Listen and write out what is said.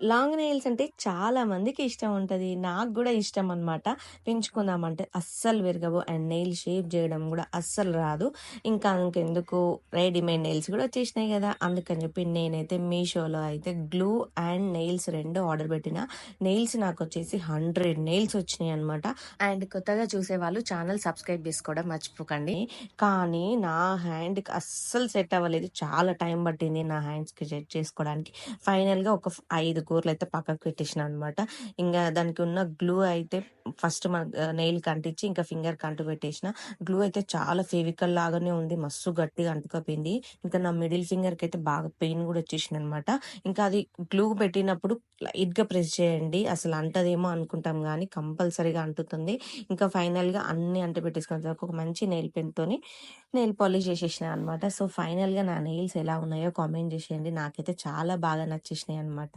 Long nails అంటే చాలా మందికి ఇష్టం ఉంటది. నాకు గూడా ఇష్టం అనమాట. పెంచుకుందామంటే అస్సలు విరగవు. అండ్ నెయిల్ షేప్ జేయడం గూడా అస్సలు రాదు. ఇంకెందుకు రెడీమేడ్ నెయిల్స్ గూడా వచ్చేసినాయి గదా! అందుకని జెప్పి నేనైతే మీషోలో అయితే గ్లూ అండ్ నెయిల్స్ 2 ఆర్డర్ పెట్టిన. నెయిల్స్ నాకొచ్చేసి 100 నెయిల్స్ వచ్చినాయనమాట. అండ్ కొత్తగా చూసేవాళ్ళు ఛానల్ సబ్స్క్రైబ్ జేసుకోవడం మర్చిపోకండి. కానీ నా హ్యాండ్‌కి అస్సలు సెట్ అవ్వలేదు. చాలా టైం పట్టింది నా హ్యాండ్స్‌కి సెట్ చేసుకోవడానికి. ఫైనల్‌గా ఒక 5 కూరలయితే పక్కకు పెట్టేసినా అనమాట. దానికి ఉన్న గ్లూ అయితే ఫస్ట్ నెయిల్‌కి అంటించి ఇంకా ఫింగర్‌కి అంటు పెట్టేసిన. గ్లూ అయితే చాలా ఫెవికల్ లాగానే ఉంది. మస్తు గట్టిగా అంటుకపోయింది. ఇంకా నా మిడిల్ ఫింగర్‌కయితే బాగా పెయిన్ గూడా వచ్చేసిందనమాట. ఇంకా అది గ్లూ పెట్టినప్పుడు లైట్‌గా ప్రెస్ చేయండి. అసలు అంటదేమో అనుకుంటాం గానీ కంపల్సరీగా అంటుతుంది. ఇంకా ఫైనల్‌గా అన్నీ అంటిపెట్టేసుకున్న తర్వాత ఒక మంచి నెయిల్ పెన్‌తోని నెయిల్ పాలిష్ చేసేసినా అనమాట. సో, ఫైనల్‌గా నా నెయిల్స్ ఎలా ఉన్నాయో కామెంట్ జేసేయండి. నాకైతే చాలా బాగా నచ్చేసినాయనమాట.